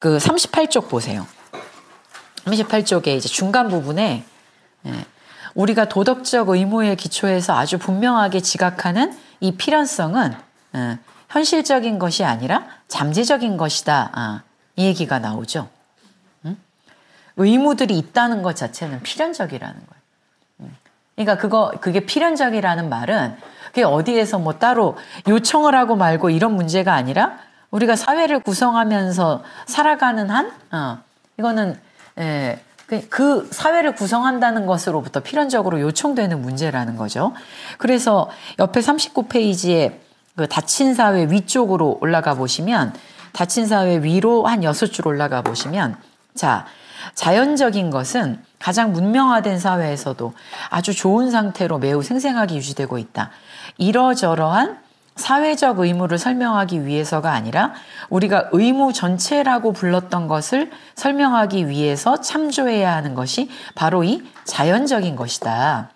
그 38쪽 보세요. 38쪽에 이제 중간 부분에 우리가 도덕적 의무에 기초해서 아주 분명하게 지각하는 이 필연성은 현실적인 것이 아니라 잠재적인 것이다. 이 얘기가 나오죠. 의무들이 있다는 것 자체는 필연적이라는 거예요. 그러니까 그게 필연적이라는 말은 그게 어디에서 뭐 따로 요청을 하고 말고 이런 문제가 아니라 우리가 사회를 구성하면서 살아가는 한 이거는 그 사회를 구성한다는 것으로부터 필연적으로 요청되는 문제라는 거죠. 그래서 옆에 39페이지에 그 닫힌 사회 위쪽으로 올라가 보시면 닫힌 사회 위로 한 6줄 올라가 보시면 자, 자연적인 것은 가장 문명화된 사회에서도 아주 좋은 상태로 매우 생생하게 유지되고 있다. 이러저러한 사회적 의무를 설명하기 위해서가 아니라 우리가 의무 전체라고 불렀던 것을 설명하기 위해서 참조해야 하는 것이 바로 이 자연적인 것이다.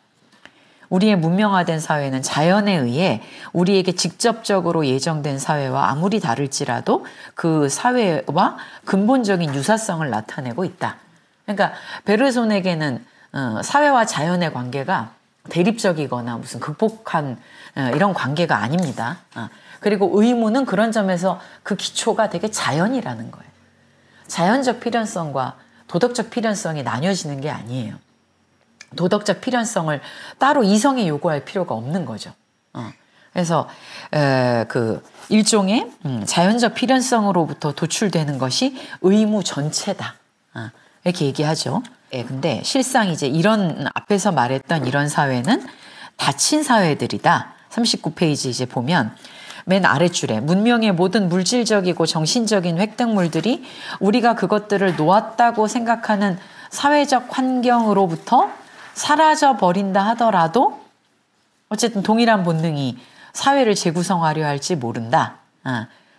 우리의 문명화된 사회는 자연에 의해 우리에게 직접적으로 예정된 사회와 아무리 다를지라도 그 사회와 근본적인 유사성을 나타내고 있다. 그러니까 베르손에게는 사회와 자연의 관계가 대립적이거나 무슨 극복한 이런 관계가 아닙니다. 그리고 의무는 그런 점에서 그 기초가 되게 자연이라는 거예요. 자연적 필연성과 도덕적 필연성이 나뉘어지는 게 아니에요. 도덕적 필연성을 따로 이성에 요구할 필요가 없는 거죠. 그래서 그 일종의 자연적 필연성으로부터 도출되는 것이 의무 전체다. 이렇게 얘기하죠. 근데 실상 이제 이런 앞에서 말했던 이런 사회는 닫힌 사회들이다. 39페이지 이제 보면 맨 아랫줄에 문명의 모든 물질적이고 정신적인 획득물들이 우리가 그것들을 놓았다고 생각하는 사회적 환경으로부터 사라져 버린다 하더라도 어쨌든 동일한 본능이 사회를 재구성하려 할지 모른다.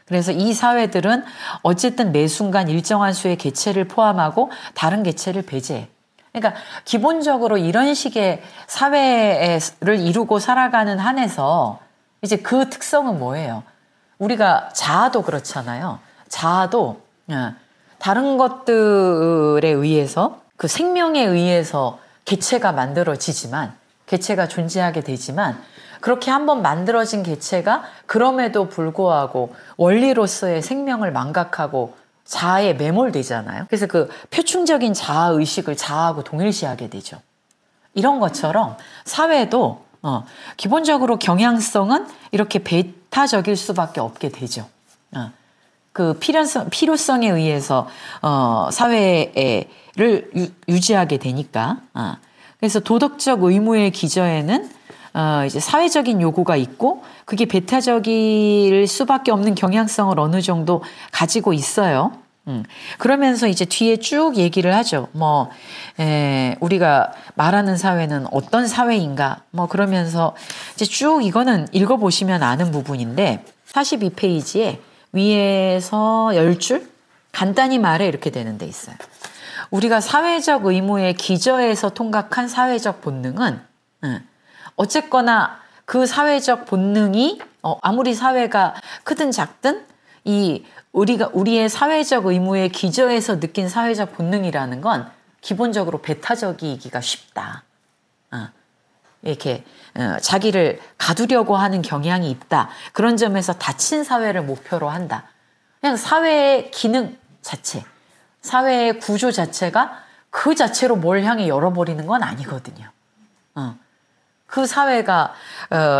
그래서 이 사회들은 어쨌든 매 순간 일정한 수의 개체를 포함하고 다른 개체를 배제해. 그러니까 기본적으로 이런 식의 사회를 이루고 살아가는 한에서 이제 그 특성은 뭐예요? 우리가 자아도 그렇잖아요. 자아도 다른 것들에 의해서 그 생명에 의해서 개체가 만들어지지만 개체가 존재하게 되지만 그렇게 한번 만들어진 개체가 그럼에도 불구하고 원리로서의 생명을 망각하고 자아에 매몰되잖아요. 그래서 그 표충적인 자아의식을 자아하고 동일시하게 되죠. 이런 것처럼 사회도 기본적으로 경향성은 이렇게 배타적일 수밖에 없게 되죠. 그 필요성에 의해서 사회를 유지하게 되니까. 그래서 도덕적 의무의 기저에는 이제 사회적인 요구가 있고 그게 배타적일 수밖에 없는 경향성을 어느 정도 가지고 있어요. 그러면서 이제 뒤에 쭉 얘기를 하죠. 우리가 말하는 사회는 어떤 사회인가? 그러면서 이제 쭉 이거는 읽어보시면 아는 부분인데 42페이지에 위에서 10줄 간단히 말해 이렇게 되는 데 있어요. 우리가 사회적 의무의 기저에서 통각한 사회적 본능은 어쨌거나 그 사회적 본능이 아무리 사회가 크든 작든 우리의 사회적 의무의 기저에서 느낀 사회적 본능이라는 건 기본적으로 배타적이기가 쉽다. 이렇게 자기를 가두려고 하는 경향이 있다. 그런 점에서 닫힌 사회를 목표로 한다. 그냥 사회의 기능 자체, 사회의 구조 자체가 그 자체로 뭘 향해 열어버리는 건 아니거든요. 그 사회가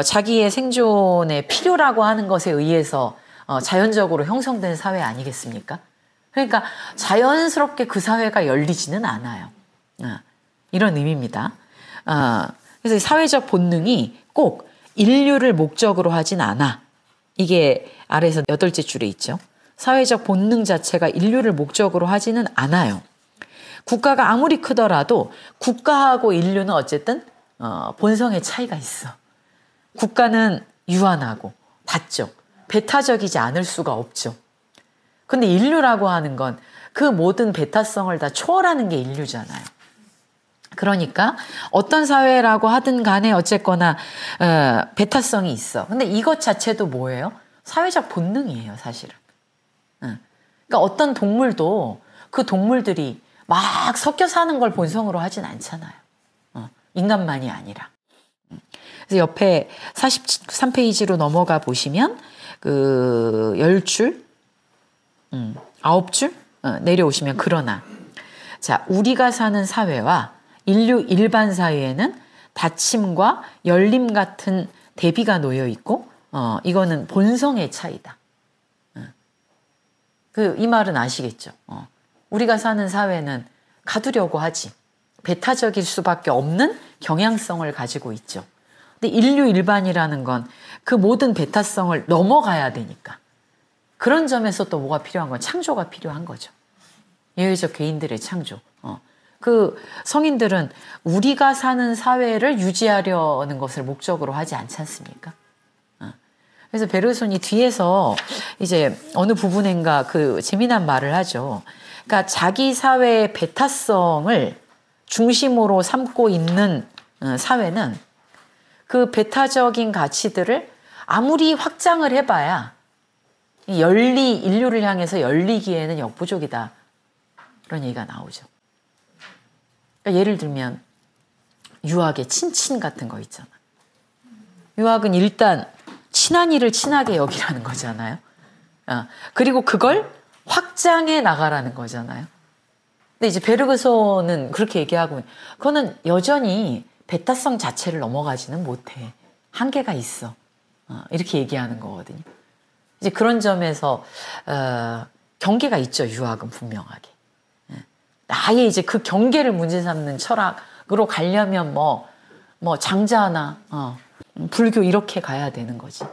자기의 생존의 필요라고 하는 것에 의해서 자연적으로 형성된 사회 아니겠습니까? 그러니까 자연스럽게 그 사회가 열리지는 않아요. 이런 의미입니다. 그래서 사회적 본능이 꼭 인류를 목적으로 하진 않아. 이게 아래에서 8째 줄에 있죠. 사회적 본능 자체가 인류를 목적으로 하지는 않아요. 국가가 아무리 크더라도 국가하고 인류는 어쨌든 본성의 차이가 있어. 국가는 유한하고 다적, 배타적이지 않을 수가 없죠. 근데 인류라고 하는 건 그 모든 배타성을 다 초월하는 게 인류잖아요. 그러니까 어떤 사회라고 하든 간에 어쨌거나 배타성이 있어. 근데 이것 자체도 뭐예요? 사회적 본능이에요, 사실은. 그러니까 어떤 동물도 그 동물들이 막 섞여 사는 걸 본성으로 하진 않잖아요. 인간만이 아니라. 그래서 옆에 43페이지로 넘어가 보시면 그 10줄, 9줄 내려오시면 그러나 자, 우리가 사는 사회와 인류 일반 사회에는 닫힘과 열림 같은 대비가 놓여 있고 이거는 본성의 차이다. 이 말은 아시겠죠? 우리가 사는 사회는 가두려고 하지. 배타적일 수밖에 없는 경향성을 가지고 있죠. 근데 인류 일반이라는 건 그 모든 배타성을 넘어가야 되니까. 그런 점에서 또 뭐가 필요한 건 창조가 필요한 거죠. 예외적 개인들의 창조. 그 성인들은 우리가 사는 사회를 유지하려는 것을 목적으로 하지 않지 않습니까? 그래서 베르손이 뒤에서 이제 어느 부분인가 그 재미난 말을 하죠. 그러니까 자기 사회의 배타성을 중심으로 삼고 있는 사회는 그 배타적인 가치들을 아무리 확장을 해봐야 인류를 향해서 열리기에는 역부족이다. 그런 얘기가 나오죠. 그러니까 예를 들면 유학의 친친 같은 거 있잖아. 유학은 일단 친한 이를 친하게 여기라는 거잖아요. 그리고 그걸 확장해 나가라는 거잖아요. 근데 이제 베르그소는 그렇게 얘기하고 그거는 여전히 배타성 자체를 넘어가지는 못해. 한계가 있어. 이렇게 얘기하는 거거든요. 이제 그런 점에서 경계가 있죠. 유학은 분명하게. 아예 이제 그 경계를 문제 삼는 철학으로 가려면 뭐 장자나 불교 이렇게 가야 되는 거지.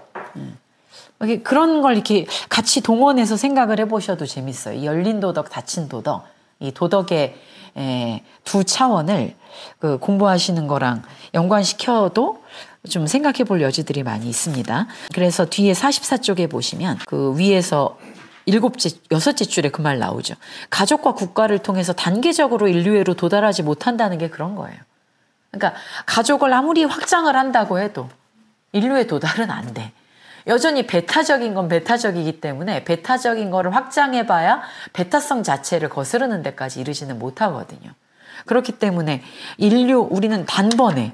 그런 걸 이렇게 같이 동원해서 생각을 해보셔도 재밌어요. 이 열린 도덕, 닫힌 도덕, 이 도덕의 두 차원을 공부하시는 거랑 연관시켜도 좀 생각해 볼 여지들이 많이 있습니다. 그래서 뒤에 44쪽에 보시면 그 위에서 6째 줄에 그 말 나오죠. 가족과 국가를 통해서 단계적으로 인류애로 도달하지 못한다는 게 그런 거예요. 그러니까 가족을 아무리 확장을 한다고 해도 인류에 도달은 안 돼. 여전히 배타적인 건 배타적이기 때문에 배타적인 거를 확장해봐야 배타성 자체를 거스르는 데까지 이르지는 못하거든요. 그렇기 때문에 우리는 단번에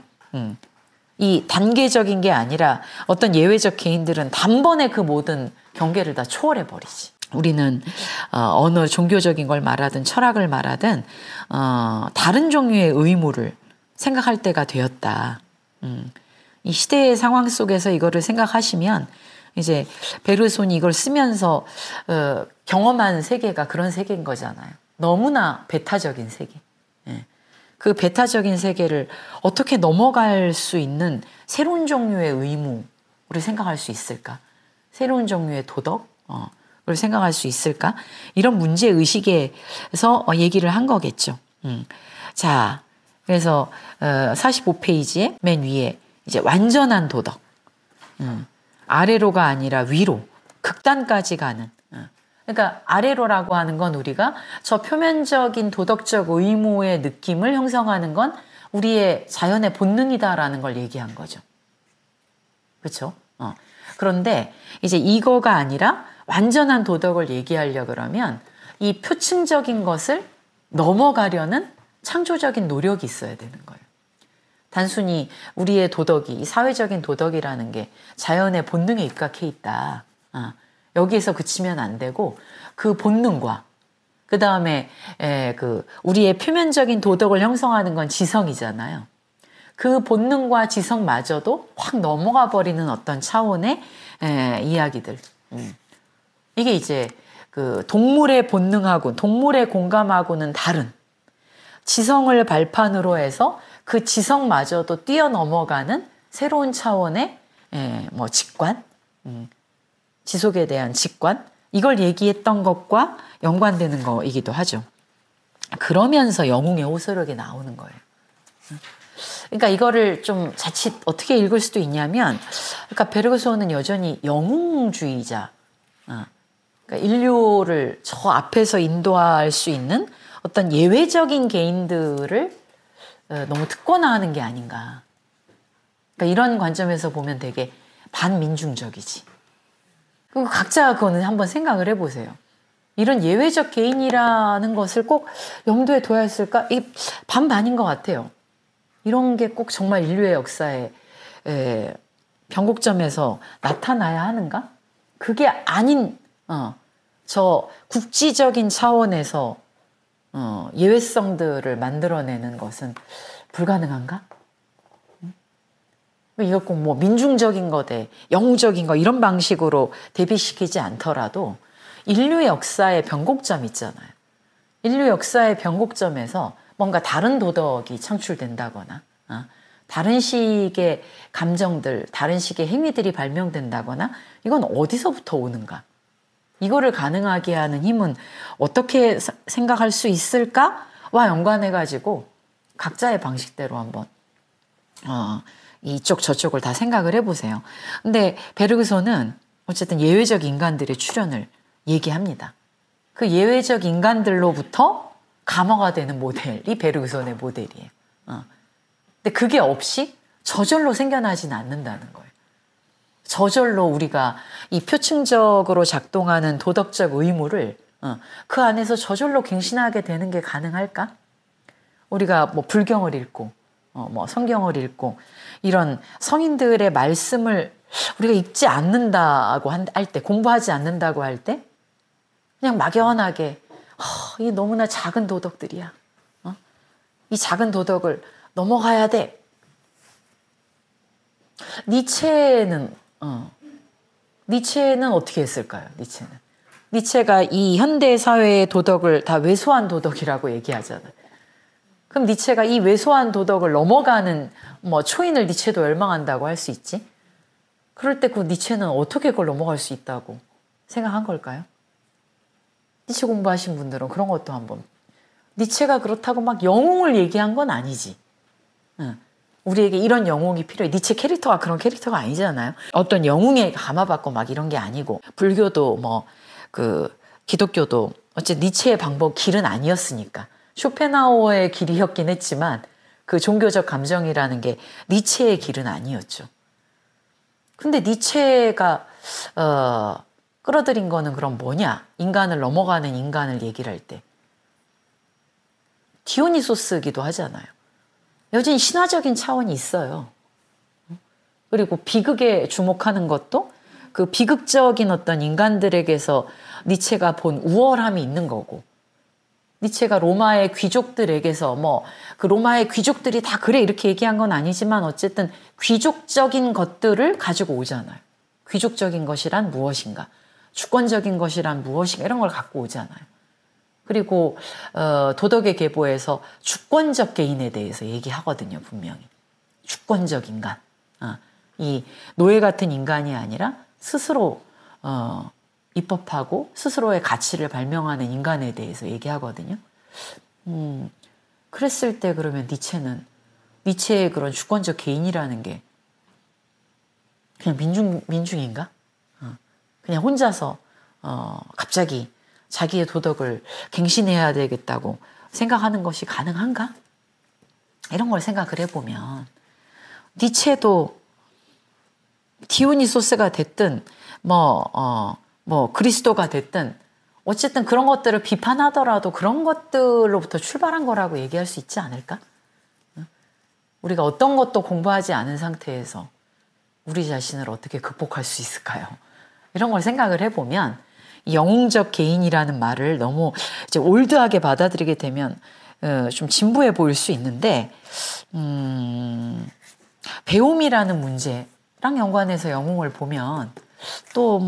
이 단계적인 게 아니라 어떤 예외적 개인들은 단번에 그 모든 경계를 다 초월해버리지. 우리는 어느 종교적인 걸 말하든 철학을 말하든 다른 종류의 의무를 생각할 때가 되었다. 이 시대의 상황 속에서 이거를 생각하시면 이제 베르손이 이걸 쓰면서 경험한 세계가 그런 세계인 거잖아요. 너무나 배타적인 세계. 그 배타적인 세계를 어떻게 넘어갈 수 있는 새로운 종류의 의무를 생각할 수 있을까? 새로운 종류의 도덕을 생각할 수 있을까? 이런 문제의식에서 얘기를 한 거겠죠. 자, 그래서 45페이지에 맨 위에 이제 완전한 도덕. 아래로가 아니라 위로, 극단까지 가는. 그러니까 아래로라고 하는 건 우리가 저 표면적인 도덕적 의무의 느낌을 형성하는 건 우리의 자연의 본능이다라는 걸 얘기한 거죠. 그렇죠? 그런데 이제 이거가 아니라 완전한 도덕을 얘기하려 그러면 이 표층적인 것을 넘어가려는 창조적인 노력이 있어야 되는 거예요. 단순히 우리의 도덕이, 이 사회적인 도덕이라는 게 자연의 본능에 입각해 있다. 여기에서 그치면 안 되고 그 본능과 그 다음에 우리의 표면적인 도덕을 형성하는 건 지성이잖아요. 그 본능과 지성마저도 확 넘어가 버리는 어떤 차원의 이야기들. 이게 이제 그 동물의 본능하고 동물의 공감하고는 다른 지성을 발판으로 해서 그 지성마저도 뛰어넘어가는 새로운 차원의 직관, 지속에 대한 직관, 이걸 얘기했던 것과 연관되는 거이기도 하죠. 그러면서 영웅의 호소력이 나오는 거예요. 그러니까 이거를 좀 자칫 어떻게 읽을 수도 있냐면, 그러니까 베르그소는 여전히 영웅주의자, 그러니까 인류를 저 앞에서 인도할 수 있는 어떤 예외적인 개인들을 너무 특권화하는 게 아닌가. 그러니까 이런 관점에서 보면 되게 반민중적이지. 그리고 각자 그거는 한번 생각을 해보세요. 이런 예외적 개인이라는 것을 꼭 염두에 둬야 했을까? 이 반반인 것 같아요. 이런 게 꼭 정말 인류의 역사에 변곡점에서 나타나야 하는가? 그게 아닌 저 국지적인 차원에서 예외성들을 만들어내는 것은 불가능한가? 이거 꼭 뭐 민중적인 거대, 영웅적인 거 이런 방식으로 대비시키지 않더라도 인류의 역사의 변곡점 있잖아요. 인류 역사의 변곡점에서 뭔가 다른 도덕이 창출된다거나 다른 식의 감정들, 다른 식의 행위들이 발명된다거나 이건 어디서부터 오는가? 이거를 가능하게 하는 힘은 어떻게 생각할 수 있을까와 연관해가지고 각자의 방식대로 한번 이쪽 저쪽을 다 생각을 해보세요. 근데 베르그손은 어쨌든 예외적 인간들의 출현을 얘기합니다. 그 예외적 인간들로부터 감화가 되는 모델이 베르그손의 모델이에요. 근데 그게 없이 저절로 생겨나지는 않는다는 거예요. 저절로 우리가 이 표층적으로 작동하는 도덕적 의무를 그 안에서 저절로 갱신하게 되는 게 가능할까? 우리가 뭐 불경을 읽고 뭐 성경을 읽고 이런 성인들의 말씀을 우리가 읽지 않는다고 할 때, 공부하지 않는다고 할 때 그냥 막연하게 이 너무나 작은 도덕들이야. 이 작은 도덕을 넘어가야 돼. 니체는 어떻게 했을까요? 니체가 이 현대 사회의 도덕을 다 왜소한 도덕이라고 얘기하잖아요. 그럼 니체가 이 왜소한 도덕을 넘어가는 뭐 초인을 니체도 열망한다고 할 수 있지? 그럴 때 그 니체는 어떻게 그걸 넘어갈 수 있다고 생각한 걸까요? 니체 공부하신 분들은 그런 것도 한번, 니체가 그렇다고 막 영웅을 얘기한 건 아니지. 우리에게 이런 영웅이 필요해. 니체 캐릭터가 그런 캐릭터가 아니잖아요. 어떤 영웅에 감화받고 막 이런 게 아니고, 불교도 뭐 기독교도 어쨌든 니체의 길은 아니었으니까. 쇼펜하우어의 길이었긴 했지만 그 종교적 감정이라는 게 니체의 길은 아니었죠. 근데 니체가 끌어들인 거는 그럼 뭐냐? 인간을 넘어가는 인간을 얘기를 할 때 디오니소스이기도 하잖아요. 여전히 신화적인 차원이 있어요. 그리고 비극에 주목하는 것도 그 비극적인 어떤 인간들에게서 니체가 본 우월함이 있는 거고, 니체가 로마의 귀족들에게서 그 로마의 귀족들이 다 그래 이렇게 얘기한 건 아니지만 어쨌든 귀족적인 것들을 가지고 오잖아요. 귀족적인 것이란 무엇인가? 주권적인 것이란 무엇인가? 이런 걸 갖고 오잖아요. 그리고 도덕의 계보에서 주권적 개인에 대해서 얘기하거든요. 분명히. 주권적 인간. 이 노예 같은 인간이 아니라 스스로 입법하고 스스로의 가치를 발명하는 인간에 대해서 얘기하거든요. 그랬을 때 그러면 니체의 그런 주권적 개인이라는 게 그냥 민중인가? 그냥 혼자서 갑자기 자기의 도덕을 갱신해야 되겠다고 생각하는 것이 가능한가? 이런 걸 생각을 해보면 니체도 디오니소스가 됐든 그리스도가 됐든 어쨌든 그런 것들을 비판하더라도 그런 것들로부터 출발한 거라고 얘기할 수 있지 않을까? 우리가 어떤 것도 공부하지 않은 상태에서 우리 자신을 어떻게 극복할 수 있을까요? 이런 걸 생각을 해보면 이 영웅적 개인이라는 말을 너무 이제 올드하게 받아들이게 되면 좀 진부해 보일 수 있는데 배움이라는 문제랑 연관해서 영웅을 보면 또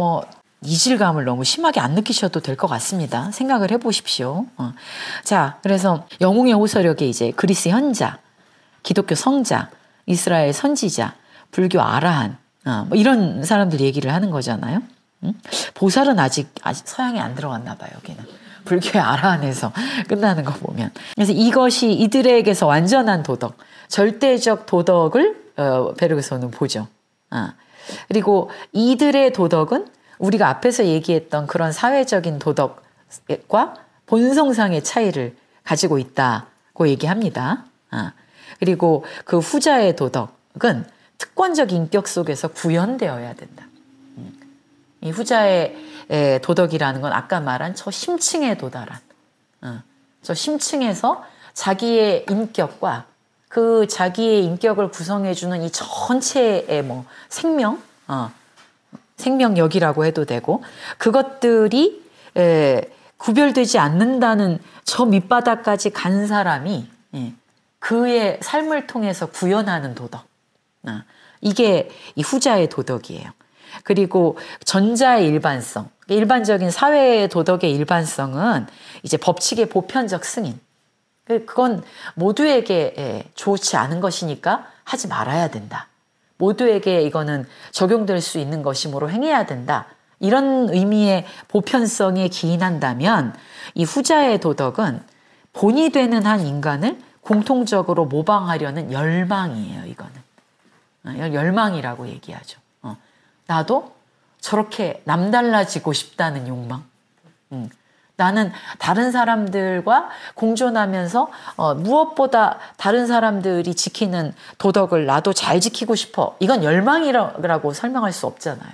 이질감을 너무 심하게 안 느끼셔도 될 것 같습니다. 생각을 해보십시오. 자, 그래서 영웅의 호소력에 이제 그리스 현자, 기독교 성자, 이스라엘 선지자, 불교 아라한 이런 사람들 얘기를 하는 거잖아요. 보살은 아직 서양에 안 들어갔나 봐요. 여기는 불교의 아라한에서 끝나는 거 보면. 그래서 이것이 이들에게서 완전한 도덕, 절대적 도덕을 베르그손은 보죠. 그리고 이들의 도덕은 우리가 앞에서 얘기했던 그런 사회적인 도덕과 본성상의 차이를 가지고 있다고 얘기합니다. 그리고 그 후자의 도덕은 특권적 인격 속에서 구현되어야 된다. 이 후자의 도덕이라는 건 아까 말한 저 심층에 도달한, 저 심층에서 자기의 인격과 그 자기의 인격을 구성해주는 이 전체의 뭐 생명력이라고 해도 되고, 그것들이 구별되지 않는다는 저 밑바닥까지 간 사람이 그의 삶을 통해서 구현하는 도덕. 이게 이 후자의 도덕이에요. 그리고 전자의 일반성, 일반적인 사회의 도덕의 일반성은 이제 법칙의 보편적 승인. 그건 모두에게 좋지 않은 것이니까 하지 말아야 된다. 모두에게 이거는 적용될 수 있는 것이므로 행해야 된다. 이런 의미의 보편성에 기인한다면 이 후자의 도덕은 본이 되는 한 인간을 공통적으로 모방하려는 열망이에요. 이거는 열망이라고 얘기하죠. 나도 저렇게 남달라지고 싶다는 욕망. 나는 다른 사람들과 공존하면서 무엇보다 다른 사람들이 지키는 도덕을 나도 잘 지키고 싶어. 이건 열망이라고 설명할 수 없잖아요.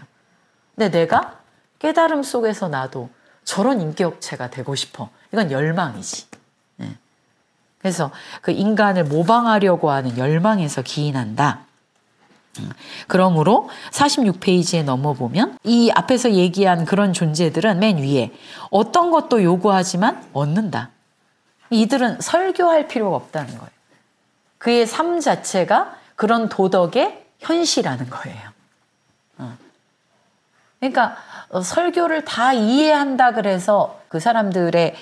근데 내가 깨달음 속에서 나도 저런 인격체가 되고 싶어. 이건 열망이지. 그래서 그 인간을 모방하려고 하는 열망에서 기인한다. 그러므로 46페이지에 넘어보면 이 앞에서 얘기한 그런 존재들은 맨 위에 어떤 것도 요구하지만 얻는다. 이들은 설교할 필요가 없다는 거예요. 그의 삶 자체가 그런 도덕의 현시라는 거예요. 그러니까 설교를 다 이해한다 그래서 그 사람들의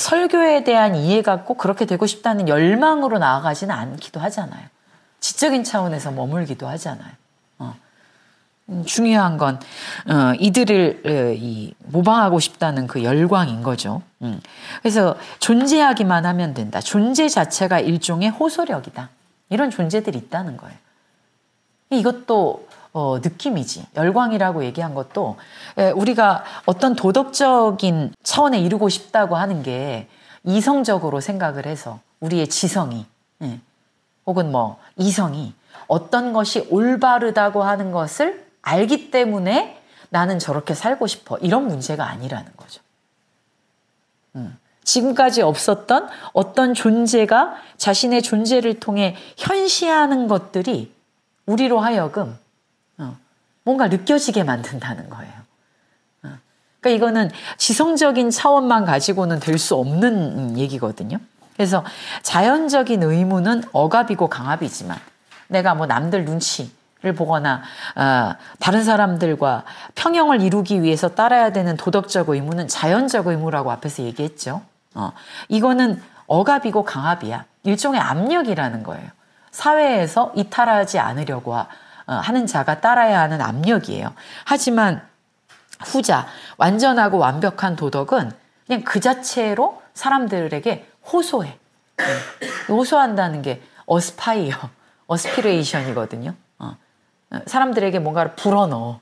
설교에 대한 이해가 꼭 그렇게 되고 싶다는 열망으로 나아가지는 않기도 하잖아요. 지적인 차원에서 머물기도 하잖아요. 중요한 건 이들을 모방하고 싶다는 그 열광인 거죠. 그래서 존재하기만 하면 된다. 존재 자체가 일종의 호소력이다. 이런 존재들이 있다는 거예요. 이것도 느낌이지. 열광이라고 얘기한 것도 우리가 어떤 도덕적인 차원에 이루고 싶다고 하는 게 이성적으로 생각을 해서 우리의 지성이 혹은 뭐 이성이 어떤 것이 올바르다고 하는 것을 알기 때문에 나는 저렇게 살고 싶어. 이런 문제가 아니라는 거죠. 지금까지 없었던 어떤 존재가 자신의 존재를 통해 현시하는 것들이 우리로 하여금 뭔가 느껴지게 만든다는 거예요. 그러니까 이거는 지성적인 차원만 가지고는 될 수 없는 얘기거든요. 그래서 자연적인 의무는 억압이고 강압이지만 내가 뭐 남들 눈치를 보거나 다른 사람들과 평형을 이루기 위해서 따라야 되는 도덕적 의무는 자연적 의무라고 앞에서 얘기했죠. 이거는 억압이고 강압이야. 일종의 압력이라는 거예요. 사회에서 이탈하지 않으려고 하는 자가 따라야 하는 압력이에요. 하지만 후자, 완전하고 완벽한 도덕은 그냥 그 자체로 사람들에게 호소해. 호소한다는 게 어스파이어, 어스피레이션이거든요. 사람들에게 뭔가를 불어넣어.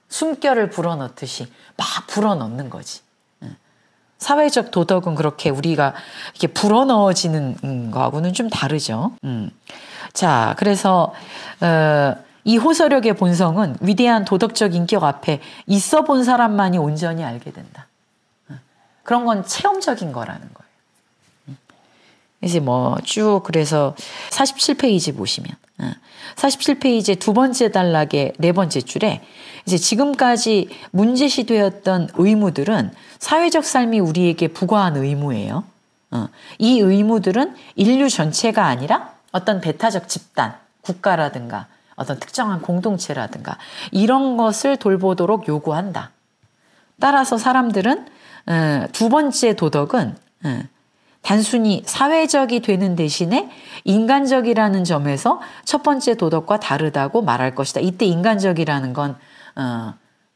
숨결을 불어넣듯이 막 불어넣는 거지. 사회적 도덕은 그렇게 우리가 이렇게 불어넣어지는 거하고는 좀 다르죠. 자, 그래서 이 호소력의 본성은 위대한 도덕적 인격 앞에 있어 본 사람만이 온전히 알게 된다. 그런 건 체험적인 거라는 거예요. 이제 뭐 쭉 그래서 47페이지 보시면 47페이지 두 번째 단락의 네 번째 줄에 이제 지금까지 문제시되었던 의무들은 사회적 삶이 우리에게 부과한 의무예요. 이 의무들은 인류 전체가 아니라 어떤 배타적 집단, 국가라든가 어떤 특정한 공동체라든가 이런 것을 돌보도록 요구한다. 따라서 사람들은 두 번째 도덕은 단순히 사회적이 되는 대신에 인간적이라는 점에서 첫 번째 도덕과 다르다고 말할 것이다. 이때 인간적이라는 건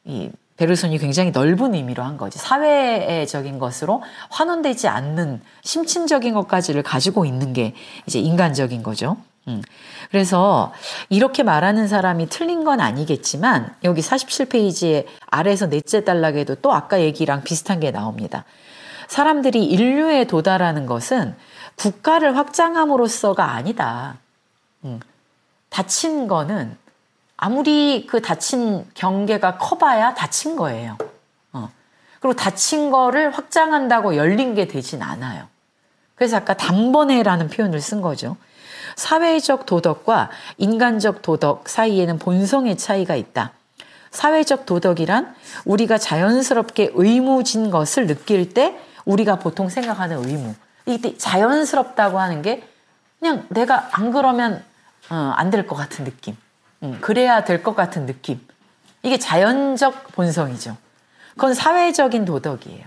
이 베르손이 굉장히 넓은 의미로 한 거지. 사회적인 것으로 환원되지 않는 심층적인 것까지를 가지고 있는 게 이제 인간적인 거죠. 그래서 이렇게 말하는 사람이 틀린 건 아니겠지만 여기 47페이지에 아래에서 넷째 단락에도 또 아까 얘기랑 비슷한 게 나옵니다. 사람들이 인류에 도달하는 것은 국가를 확장함으로써가 아니다. 다친 거는 아무리 그 닫힌 경계가 커봐야 닫힌 거예요. 그리고 닫힌 거를 확장한다고 열린 게 되진 않아요. 그래서 아까 단번에라는 표현을 쓴 거죠. 사회적 도덕과 인간적 도덕 사이에는 본성의 차이가 있다. 사회적 도덕이란 우리가 자연스럽게 의무진 것을 느낄 때 우리가 보통 생각하는 의무. 이때 자연스럽다고 하는 게 그냥 내가 안 그러면 안 될 것 같은 느낌. 그래야 될 것 같은 느낌. 이게 자연적 본성이죠. 그건 사회적인 도덕이에요.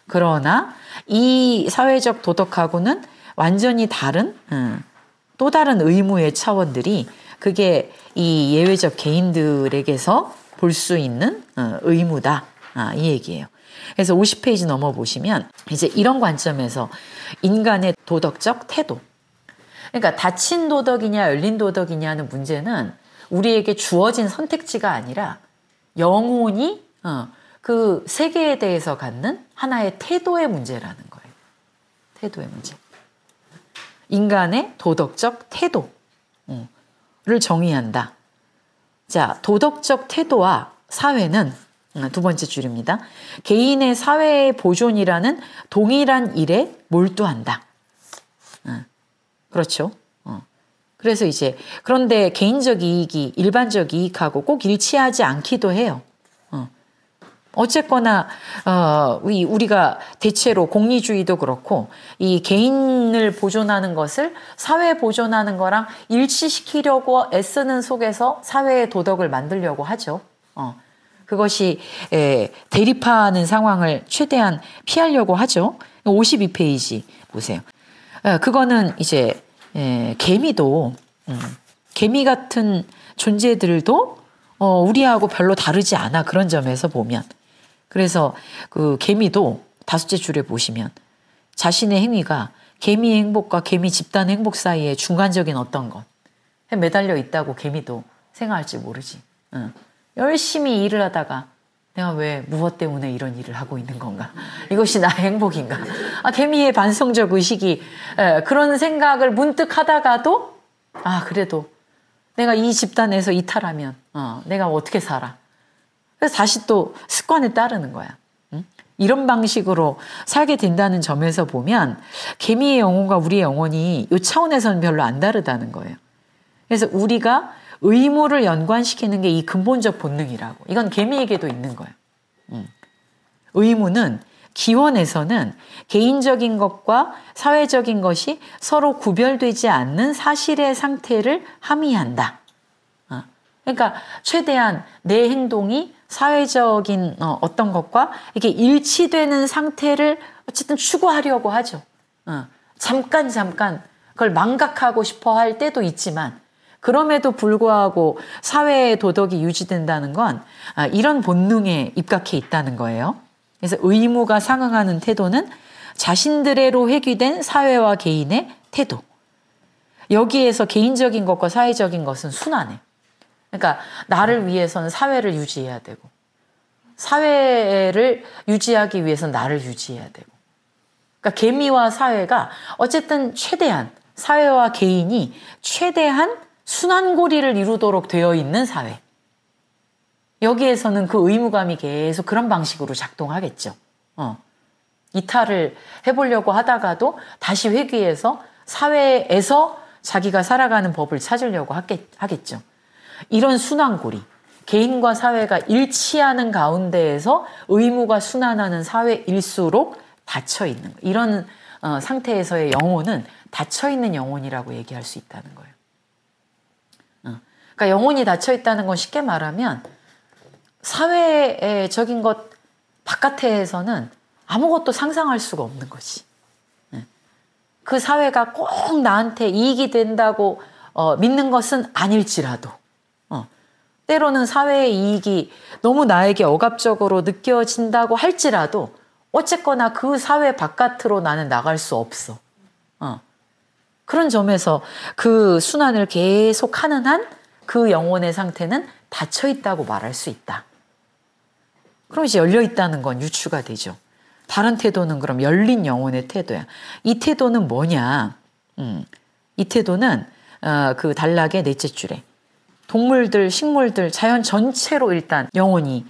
그러나 이 사회적 도덕하고는 완전히 다른 또 다른 의무의 차원들이 그게 이 예외적 개인들에게서 볼 수 있는 의무다. 이 얘기예요. 그래서 50페이지 넘어보시면 이제 이런 관점에서 인간의 도덕적 태도. 그러니까 닫힌 도덕이냐 열린 도덕이냐는 문제는 우리에게 주어진 선택지가 아니라 영혼이 그 세계에 대해서 갖는 하나의 태도의 문제라는 거예요. 태도의 문제. 인간의 도덕적 태도를 정의한다. 자, 도덕적 태도와 사회는 두 번째 줄입니다. 개인의 사회의 보존이라는 동일한 일에 몰두한다. 그렇죠. 그래서 이제 그런데 개인적 이익이 일반적 이익하고 꼭 일치하지 않기도 해요. 어쨌거나 우리가 대체로 공리주의도 그렇고 이 개인을 보존하는 것을 사회 보존하는 거랑 일치시키려고 애쓰는 속에서 사회의 도덕을 만들려고 하죠. 그것이 대립하는 상황을 최대한 피하려고 하죠. 52페이지 보세요. 그거는 이제 개미도 개미 같은 존재들도 우리하고 별로 다르지 않아. 그런 점에서 보면. 그래서 그 개미도 다섯째 줄에 보시면 자신의 행위가 개미의 행복과 개미 집단 행복 사이에 중간적인 어떤 것에 매달려 있다고 개미도 생각할지 모르지. 열심히 일을 하다가 내가 왜 무엇 때문에 이런 일을 하고 있는 건가? 이것이 나의 행복인가? 개미의 반성적 의식이 그런 생각을 문득 하다가도 그래도 내가 이 집단에서 이탈하면 내가 어떻게 살아? 그래서 다시 또 습관에 따르는 거야. 이런 방식으로 살게 된다는 점에서 보면 개미의 영혼과 우리의 영혼이 이 차원에서는 별로 안 다르다는 거예요. 그래서 우리가 의무를 연관시키는 게 이 근본적 본능이라고. 이건 개미에게도 있는 거예요. 의무는 기원에서는 개인적인 것과 사회적인 것이 서로 구별되지 않는 사실의 상태를 함의한다. 그러니까 최대한 내 행동이 사회적인 어떤 것과 이게 일치되는 상태를 어쨌든 추구하려고 하죠. 잠깐 그걸 망각하고 싶어 할 때도 있지만 그럼에도 불구하고 사회의 도덕이 유지된다는 건 이런 본능에 입각해 있다는 거예요. 그래서 의무가 상응하는 태도는 자신들의로 회귀된 사회와 개인의 태도. 여기에서 개인적인 것과 사회적인 것은 순환해. 그러니까 나를 위해서는 사회를 유지해야 되고 사회를 유지하기 위해서는 나를 유지해야 되고 그러니까 개미와 사회가 어쨌든 최대한 사회와 개인이 최대한 순환고리를 이루도록 되어 있는 사회. 여기에서는 그 의무감이 계속 그런 방식으로 작동하겠죠. 이탈을 해보려고 하다가도 다시 회귀해서 사회에서 자기가 살아가는 법을 찾으려고 하겠죠. 이런 순환고리, 개인과 사회가 일치하는 가운데에서 의무가 순환하는 사회일수록 닫혀있는 이런 상태에서의 영혼은 닫혀있는 영혼이라고 얘기할 수 있다는 거예요. 그러니까 영혼이 닫혀있다는 건 쉽게 말하면 사회적인 것 바깥에서는 아무것도 상상할 수가 없는 거지. 그 사회가 꼭 나한테 이익이 된다고 믿는 것은 아닐지라도 때로는 사회의 이익이 너무 나에게 억압적으로 느껴진다고 할지라도 어쨌거나 그 사회 바깥으로 나는 나갈 수 없어. 그런 점에서 그 순환을 계속하는 한 그 영혼의 상태는 닫혀 있다고 말할 수 있다. 그럼 이제 열려 있다는 건 유추가 되죠. 다른 태도는 그럼 열린 영혼의 태도야. 이 태도는 뭐냐? 이 태도는 그 단락의 넷째 줄에 동물들, 식물들, 자연 전체로 일단 영혼이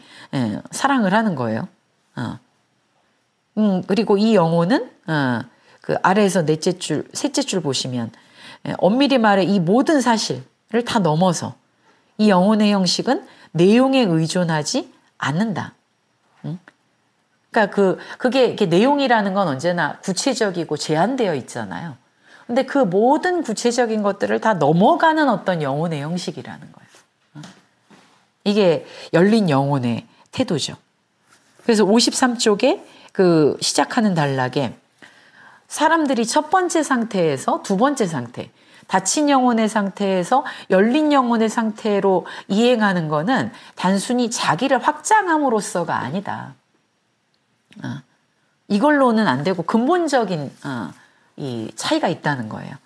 사랑을 하는 거예요. 그리고 이 영혼은 그 아래에서 셋째 줄 보시면 엄밀히 말해 이 모든 사실을 다 넘어서 이 영혼의 형식은 내용에 의존하지 않는다. 그러니까 그게 이렇게 내용이라는 건 언제나 구체적이고 제한되어 있잖아요. 근데 그 모든 구체적인 것들을 다 넘어가는 어떤 영혼의 형식이라는 거예요. 이게 열린 영혼의 태도죠. 그래서 53쪽에 그 시작하는 단락에 사람들이 첫 번째 상태에서 두 번째 상태, 닫힌 영혼의 상태에서 열린 영혼의 상태로 이행하는 거는 단순히 자기를 확장함으로써가 아니다. 이걸로는 안 되고 근본적인 이 차이가 있다는 거예요.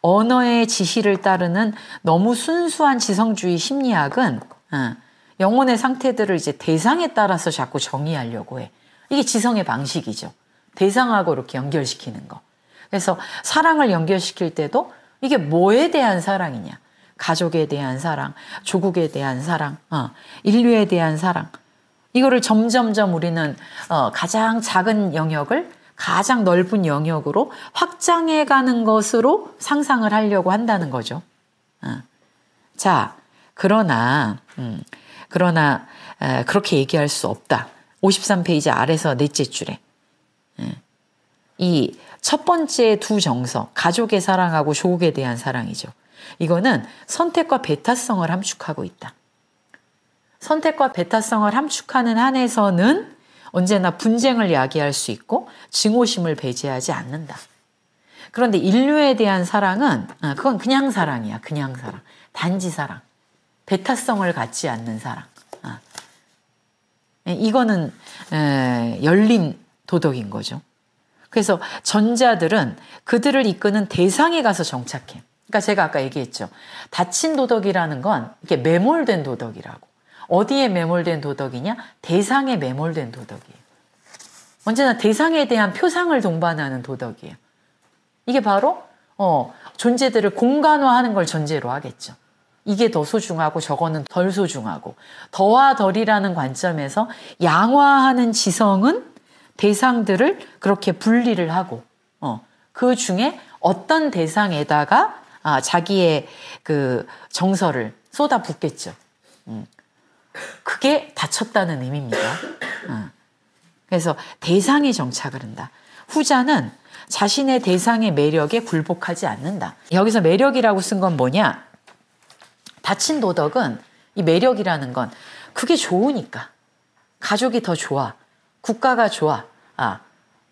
언어의 지시를 따르는 너무 순수한 지성주의 심리학은 영혼의 상태들을 이제 대상에 따라서 자꾸 정의하려고 해. 이게 지성의 방식이죠. 대상하고 이렇게 연결시키는 거. 그래서 사랑을 연결시킬 때도 이게 뭐에 대한 사랑이냐. 가족에 대한 사랑, 조국에 대한 사랑, 인류에 대한 사랑. 이거를 점점점 우리는 가장 작은 영역을 가장 넓은 영역으로 확장해 가는 것으로 상상을 하려고 한다는 거죠. 자, 그러나 그렇게 얘기할 수 없다. 53페이지 아래서 넷째 줄에 이 첫 번째 두 정서, 가족의 사랑하고 조국에 대한 사랑이죠. 이거는 선택과 배타성을 함축하고 있다. 선택과 배타성을 함축하는 한에서는 언제나 분쟁을 야기할 수 있고 증오심을 배제하지 않는다. 그런데 인류에 대한 사랑은 그건 그냥 사랑이야. 그냥 사랑. 단지 사랑. 배타성을 갖지 않는 사랑. 이거는 열린 도덕인 거죠. 그래서 전자들은 그들을 이끄는 대상에 가서 정착해. 그러니까 제가 아까 얘기했죠. 닫힌 도덕이라는 건 이렇게 매몰된 도덕이라고. 어디에 매몰된 도덕이냐? 대상에 매몰된 도덕이에요. 언제나 대상에 대한 표상을 동반하는 도덕이에요. 이게 바로 존재들을 공간화하는 걸 전제로 하겠죠. 이게 더 소중하고 저거는 덜 소중하고 더와 덜이라는 관점에서 양화하는 지성은 대상들을 그렇게 분리를 하고 그 중에 어떤 대상에다가 자기의 그 정서를 쏟아붓겠죠. 그게 닫혔다는 의미입니다. 그래서 대상에 정착을 한다. 후자는 자신의 대상의 매력에 굴복하지 않는다. 여기서 매력이라고 쓴 건 뭐냐? 닫힌 도덕은 이 매력이라는 건 그게 좋으니까. 가족이 더 좋아. 국가가 좋아.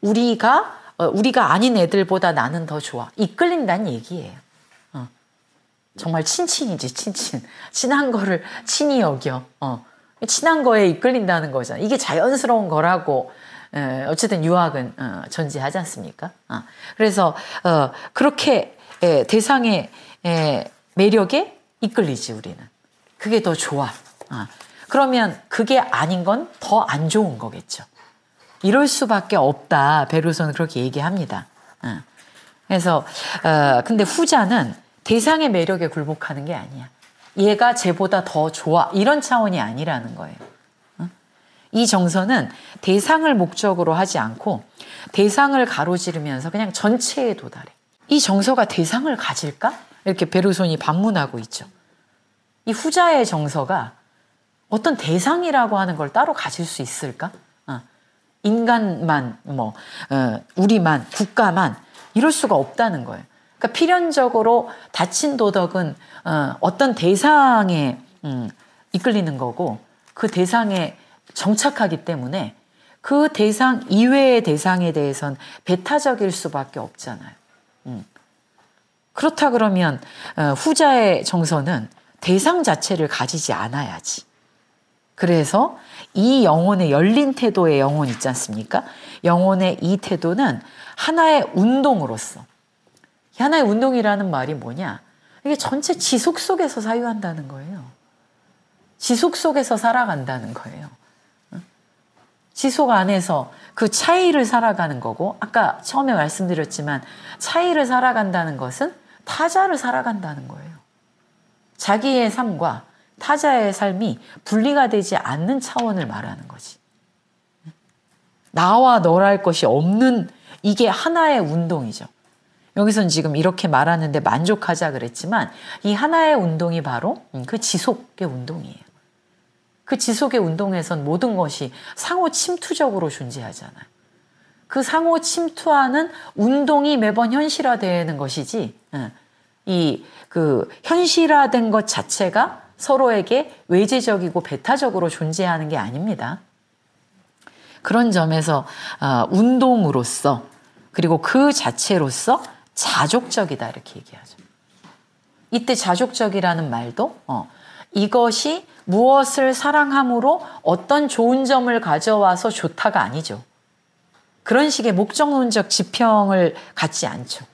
우리가 아닌 애들보다 나는 더 좋아. 이끌린다는 얘기예요. 정말 친친이지, 친친. 친한 거를 친히 여겨. 친한 거에 이끌린다는 거잖아. 이게 자연스러운 거라고 어쨌든 유학은 전제하지 않습니까? 그래서 그렇게 대상의 매력에 이끌리지 우리는. 그게 더 좋아. 그러면 그게 아닌 건 더 안 좋은 거겠죠. 이럴 수밖에 없다. 베르소는 그렇게 얘기합니다. 그래서 근데 후자는 대상의 매력에 굴복하는 게 아니야. 얘가 쟤보다 더 좋아. 이런 차원이 아니라는 거예요. 이 정서는 대상을 목적으로 하지 않고 대상을 가로지르면서 그냥 전체에 도달해. 이 정서가 대상을 가질까? 이렇게 베르손이 반문하고 있죠. 이 후자의 정서가 어떤 대상이라고 하는 걸 따로 가질 수 있을까? 인간만, 우리만, 국가만 이럴 수가 없다는 거예요. 그러니까 필연적으로 닫힌 도덕은 어떤 대상에 이끌리는 거고 그 대상에 정착하기 때문에 그 대상 이외의 대상에 대해서는 배타적일 수밖에 없잖아요. 그렇다 그러면 후자의 정서는 대상 자체를 가지지 않아야지. 그래서 이 영혼의 열린 태도의 영혼 있지 않습니까? 영혼의 이 태도는 하나의 운동으로서 하나의 운동이라는 말이 뭐냐? 이게 전체 지속 속에서 사유한다는 거예요. 지속 속에서 살아간다는 거예요. 지속 안에서 그 차이를 살아가는 거고 아까 처음에 말씀드렸지만 차이를 살아간다는 것은 타자를 살아간다는 거예요. 자기의 삶과 타자의 삶이 분리가 되지 않는 차원을 말하는 거지. 나와 너랄 것이 없는 이게 하나의 운동이죠. 여기서는 지금 이렇게 말하는데 만족하자 그랬지만 이 하나의 운동이 바로 그 지속의 운동이에요. 그 지속의 운동에선 모든 것이 상호 침투적으로 존재하잖아요. 그 상호 침투하는 운동이 매번 현실화되는 것이지, 그 현실화된 것 자체가 서로에게 외재적이고 배타적으로 존재하는 게 아닙니다. 그런 점에서 운동으로서 그리고 그 자체로서 자족적이다 이렇게 얘기하죠. 이때 자족적이라는 말도 이것이 무엇을 사랑함으로 어떤 좋은 점을 가져와서 좋다가 아니죠. 그런 식의 목적론적 지평을 갖지 않죠.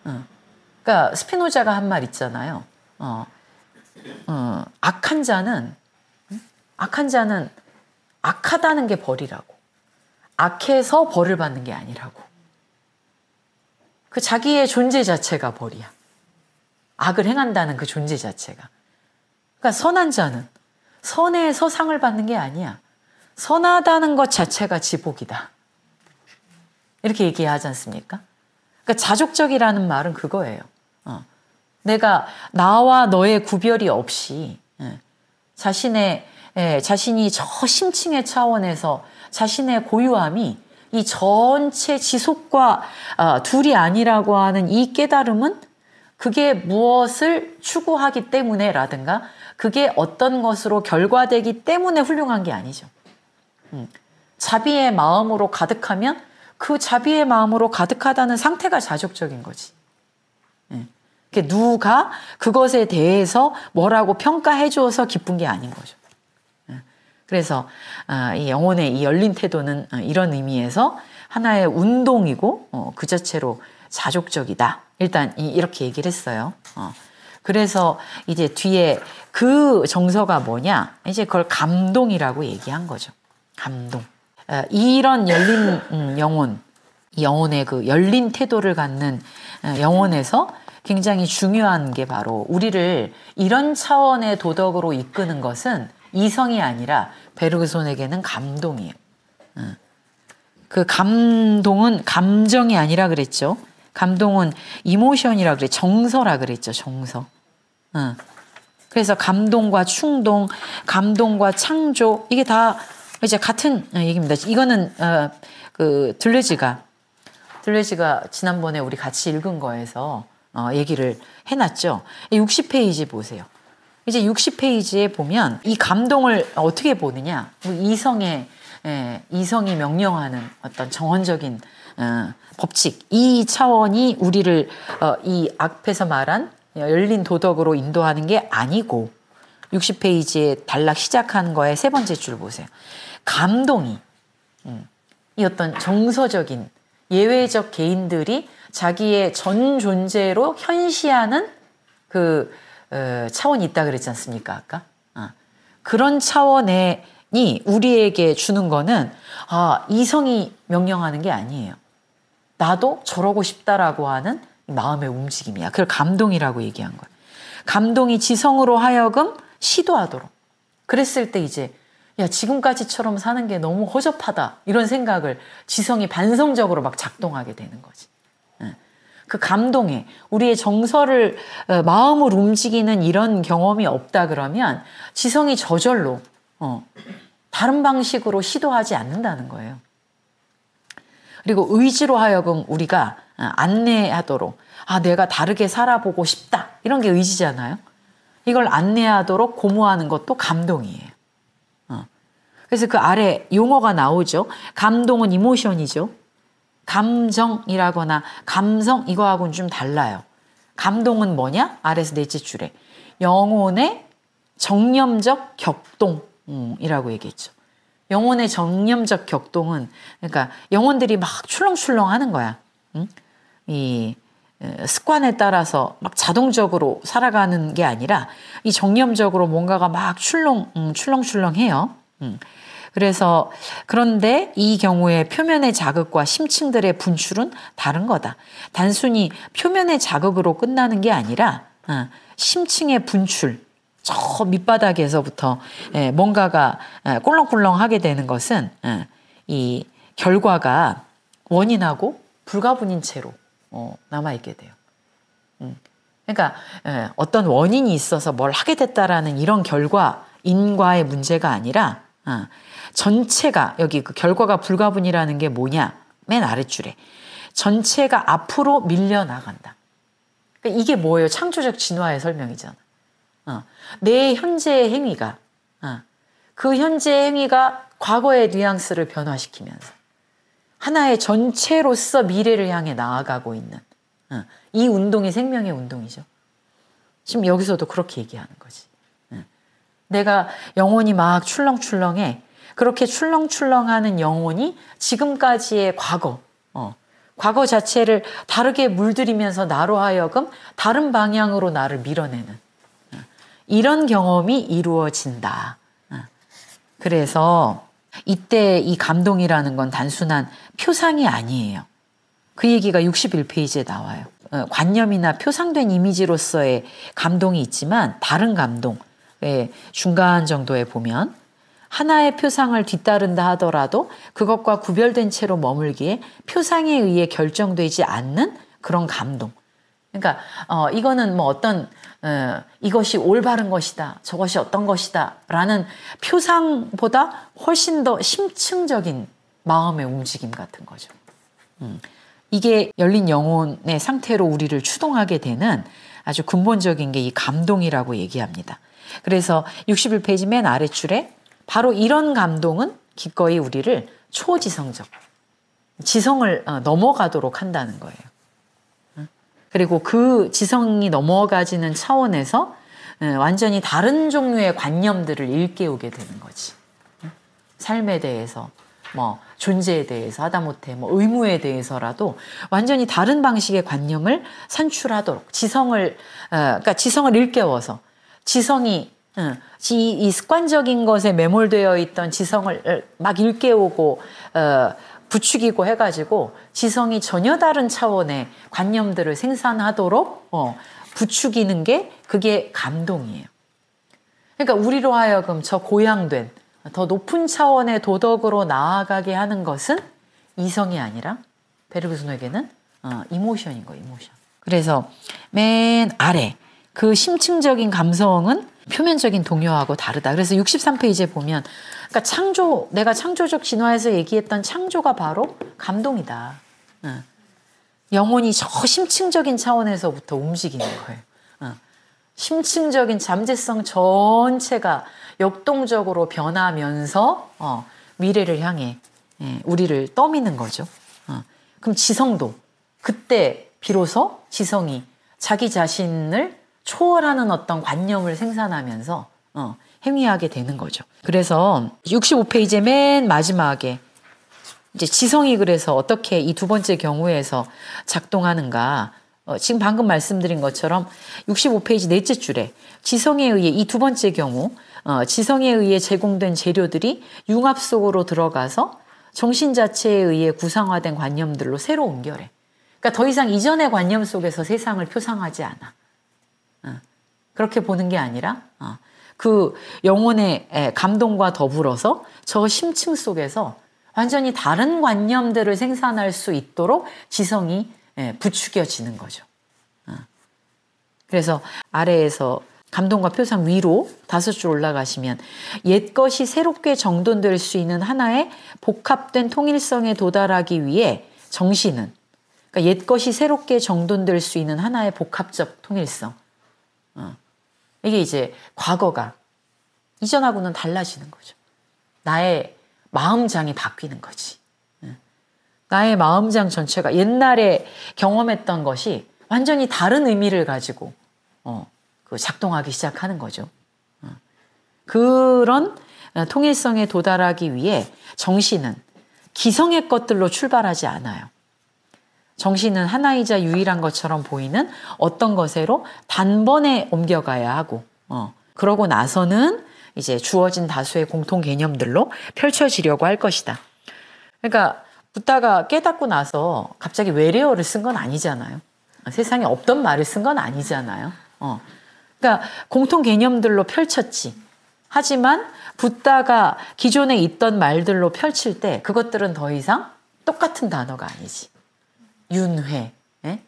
그러니까 스피노자가 한 말 있잖아요. 악한 자는 악하다는 게 벌이라고. 악해서 벌을 받는 게 아니라고. 그 자기의 존재 자체가 벌이야. 악을 행한다는 그 존재 자체가. 그러니까 선한 자는 선에서 상을 받는 게 아니야. 선하다는 것 자체가 지복이다. 이렇게 얘기하지 않습니까? 그러니까 자족적이라는 말은 그거예요. 내가 나와 너의 구별이 없이 자신이 저 심층의 차원에서 자신의 고유함이 이 전체 지속과 둘이 아니라고 하는 이 깨달음은 그게 무엇을 추구하기 때문에라든가 그게 어떤 것으로 결과되기 때문에 훌륭한 게 아니죠. 자비의 마음으로 가득하면 그 자비의 마음으로 가득하다는 상태가 자족적인 거지. 누가 그것에 대해서 뭐라고 평가해 줘서 기쁜 게 아닌 거죠. 그래서 이 영혼의 이 열린 태도는 이런 의미에서 하나의 운동이고 그 자체로 자족적이다. 일단 이렇게 얘기를 했어요. 그래서 이제 뒤에 그 정서가 뭐냐? 이제 그걸 감동이라고 얘기한 거죠. 감동. 이런 열린 영혼, 이 영혼의 그 열린 태도를 갖는 영혼에서 굉장히 중요한 게 바로 우리를 이런 차원의 도덕으로 이끄는 것은 이성이 아니라 베르그손에게는 감동이에요. 그 감동은 감정이 아니라 그랬죠. 감동은 이모션이라 그래, 정서라 그랬죠. 정서. 그래서 감동과 충동, 감동과 창조 이게 다 이제 같은 얘기입니다. 이거는 그 들레지가 지난번에 우리 같이 읽은 거에서 얘기를 해놨죠. 60페이지 보세요. 이제 60페이지에 보면 이 감동을 어떻게 보느냐. 이성이 명령하는 어떤 정언적인 법칙. 이 차원이 우리를 이 앞에서 말한 열린 도덕으로 인도하는 게 아니고 60페이지에 단락 시작하는 거에 세 번째 줄 보세요. 감동이 이 어떤 정서적인 예외적 개인들이 자기의 전 존재로 현시하는 그 차원이 있다 그랬지 않습니까? 아까 그런 차원이 우리에게 주는 거는 이성이 명령하는 게 아니에요. 나도 저러고 싶다라고 하는 마음의 움직임이야. 그걸 감동이라고 얘기한 거예요. 감동이 지성으로 하여금 시도하도록. 그랬을 때 이제 지금까지처럼 사는 게 너무 허접하다 이런 생각을 지성이 반성적으로 막 작동하게 되는 거지. 그 감동에 우리의 정서를 마음을 움직이는 이런 경험이 없다 그러면 지성이 저절로 다른 방식으로 시도하지 않는다는 거예요. 그리고 의지로 하여금 우리가 안내하도록 내가 다르게 살아보고 싶다 이런 게 의지잖아요. 이걸 안내하도록 고무하는 것도 감동이에요. 그래서 그 아래 용어가 나오죠. 감동은 이모션이죠. 감정이라거나 감성 이거하고는 좀 달라요. 감동은 뭐냐? 아래서 넷째 줄에 영혼의 정념적 격동이라고 얘기했죠. 영혼의 정념적 격동은 그러니까 영혼들이 막 출렁출렁 하는 거야. 이 습관에 따라서 막 자동적으로 살아가는 게 아니라 이 정념적으로 뭔가가 막 출렁출렁해요. 그래서 그런데 이 경우에 표면의 자극과 심층들의 분출은 다른 거다. 단순히 표면의 자극으로 끝나는 게 아니라 심층의 분출, 저 밑바닥에서부터 뭔가가 꿀렁꿀렁하게 되는 것은 이 결과가 원인하고 불가분인 채로 남아있게 돼요. 그러니까 어떤 원인이 있어서 뭘 하게 됐다라는 이런 결과인과의 문제가 아니라 전체가 여기 그 결과가 불가분이라는 게 뭐냐? 맨 아랫줄에 전체가 앞으로 밀려나간다. 그러니까 이게 뭐예요? 창조적 진화의 설명이잖아. 내 현재의 행위가 그 현재의 행위가 과거의 뉘앙스를 변화시키면서 하나의 전체로서 미래를 향해 나아가고 있는 이 운동이 생명의 운동이죠. 지금 여기서도 그렇게 얘기하는 거지. 내가 영혼이 막 출렁출렁해. 그렇게 출렁출렁하는 영혼이 지금까지의 과거 자체를 다르게 물들이면서 나로 하여금 다른 방향으로 나를 밀어내는 이런 경험이 이루어진다. 그래서 이때 이 감동이라는 건 단순한 표상이 아니에요. 그 얘기가 61페이지에 나와요. 관념이나 표상된 이미지로서의 감동이 있지만 다른 감동, 중간 정도에 보면 하나의 표상을 뒤따른다 하더라도 그것과 구별된 채로 머물기에 표상에 의해 결정되지 않는 그런 감동. 그러니까 이거는 뭐 어떤 이것이 올바른 것이다, 저것이 어떤 것이다 라는 표상보다 훨씬 더 심층적인 마음의 움직임 같은 거죠. 이게 열린 영혼의 상태로 우리를 추동하게 되는 아주 근본적인 게 이 감동이라고 얘기합니다. 그래서 61페이지 맨 아랫줄에 바로 이런 감동은 기꺼이 우리를 초지성적, 지성을 넘어가도록 한다는 거예요. 그리고 그 지성이 넘어가지는 차원에서 완전히 다른 종류의 관념들을 일깨우게 되는 거지. 삶에 대해서, 뭐 존재에 대해서, 하다못해 뭐 의무에 대해서라도 완전히 다른 방식의 관념을 산출하도록 그러니까 지성을 일깨워서 지성이 이 습관적인 것에 매몰되어 있던 지성을 막 일깨우고 부추기고 해가지고 지성이 전혀 다른 차원의 관념들을 생산하도록 부추기는 게 그게 감동이에요. 그러니까 우리로 하여금 저 고양된 더 높은 차원의 도덕으로 나아가게 하는 것은 이성이 아니라 베르그손에게는 이모션인 거예요. 이모션. 그래서 맨 아래 그 심층적인 감성은 표면적인 동요하고 다르다. 그래서 63페이지에 보면 그러니까 내가 창조적 진화에서 얘기했던 창조가 바로 감동이다. 영혼이 저 심층적인 차원에서부터 움직이는 거예요. 심층적인 잠재성 전체가 역동적으로 변하면서 미래를 향해 우리를 떠미는 거죠. 그럼 지성도 그때 비로소 지성이 자기 자신을 초월하는 어떤 관념을 생산하면서 행위하게 되는 거죠. 그래서 65페이지의 맨 마지막에 이제 지성이 그래서 어떻게 이 두 번째 경우에서 작동하는가. 지금 방금 말씀드린 것처럼 65페이지 넷째 줄에 지성에 의해 이 두 번째 경우 지성에 의해 제공된 재료들이 융합 속으로 들어가서 정신 자체에 의해 구상화된 관념들로 새로 옮겨래. 그러니까 더 이상 이전의 관념 속에서 세상을 표상하지 않아. 그렇게 보는 게 아니라 그 영혼의 감동과 더불어서 저 심층 속에서 완전히 다른 관념들을 생산할 수 있도록 지성이 부추겨지는 거죠. 그래서 아래에서 감동과 표상 위로 5줄 올라가시면 옛것이 새롭게 정돈될 수 있는 하나의 복합된 통일성에 도달하기 위해 정신은 그러니까 옛것이 새롭게 정돈될 수 있는 하나의 복합적 통일성 이게 이제 과거가 이전하고는 달라지는 거죠. 나의 마음장이 바뀌는 거지. 나의 마음장 전체가 옛날에 경험했던 것이 완전히 다른 의미를 가지고 작동하기 시작하는 거죠. 그런 통일성에 도달하기 위해 정신은 기성의 것들로 출발하지 않아요. 정신은 하나이자 유일한 것처럼 보이는 어떤 것으로 단번에 옮겨가야 하고 그러고 나서는 이제 주어진 다수의 공통 개념들로 펼쳐지려고 할 것이다. 그러니까 붓다가 깨닫고 나서 갑자기 외래어를 쓴 건 아니잖아요. 세상에 없던 말을 쓴 건 아니잖아요. 그러니까 공통 개념들로 펼쳤지. 하지만 붓다가 기존에 있던 말들로 펼칠 때 그것들은 더 이상 똑같은 단어가 아니지. 윤회, 예?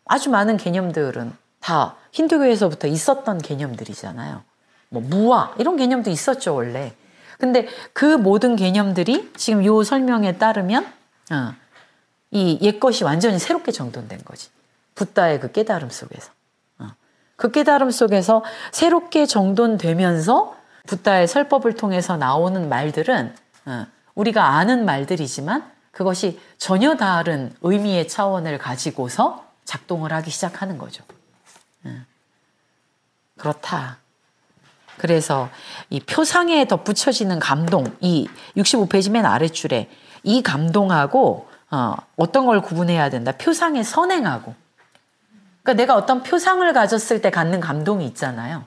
아주 많은 개념들은 다 힌두교에서부터 있었던 개념들이잖아요. 무아 이런 개념도 있었죠 원래. 근데 그 모든 개념들이 지금 요 설명에 따르면 이 옛것이 완전히 새롭게 정돈된 거지. 붓다의 그 깨달음 속에서. 그 깨달음 속에서 새롭게 정돈되면서 붓다의 설법을 통해서 나오는 말들은 우리가 아는 말들이지만 그것이 전혀 다른 의미의 차원을 가지고서 작동을 하기 시작하는 거죠. 그렇다. 그래서 이 표상에 덧붙여지는 감동, 이 65페이지 맨 아랫줄에 이 감동하고 어떤 걸 구분해야 된다. 표상의 선행하고. 그러니까 내가 어떤 표상을 가졌을 때 갖는 감동이 있잖아요.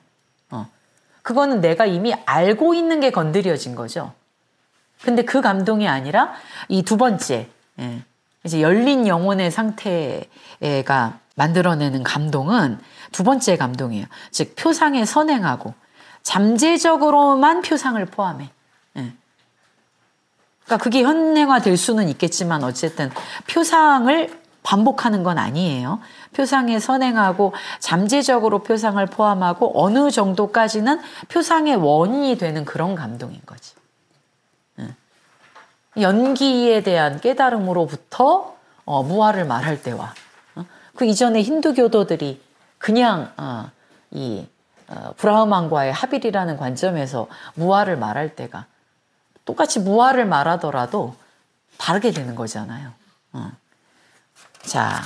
그거는 내가 이미 알고 있는 게 건드려진 거죠. 근데 그 감동이 아니라 이 두 번째, 이제 열린 영혼의 상태가 만들어내는 감동은 두 번째 감동이에요. 즉 표상에 선행하고 잠재적으로만 표상을 포함해. 그러니까 그게 현행화될 수는 있겠지만 어쨌든 표상을 반복하는 건 아니에요. 표상에 선행하고 잠재적으로 표상을 포함하고 어느 정도까지는 표상의 원인이 되는 그런 감동인 거지. 연기에 대한 깨달음으로부터 무아를 말할 때와 그 이전에 힌두교도들이 그냥 브라흐만과의 합일이라는 관점에서 무아를 말할 때가 똑같이 무아를 말하더라도 다르게 되는 거잖아요. 자,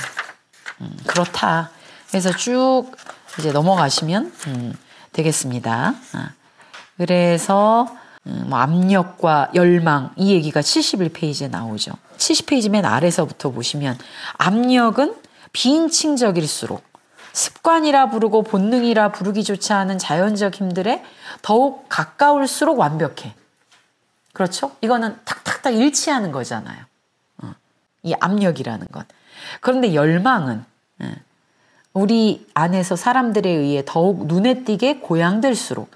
그렇다. 그래서 쭉 이제 넘어가시면 되겠습니다. 그래서 압력과 열망 이 얘기가 71페이지에 나오죠. 70페이지 맨 아래서부터 보시면 압력은 비인칭적일수록 습관이라 부르고 본능이라 부르기조차 하는 자연적 힘들에 더욱 가까울수록 완벽해. 그렇죠? 이거는 탁탁탁 일치하는 거잖아요. 이 압력이라는 것. 그런데 열망은 우리 안에서 사람들에 의해 더욱 눈에 띄게 고양될수록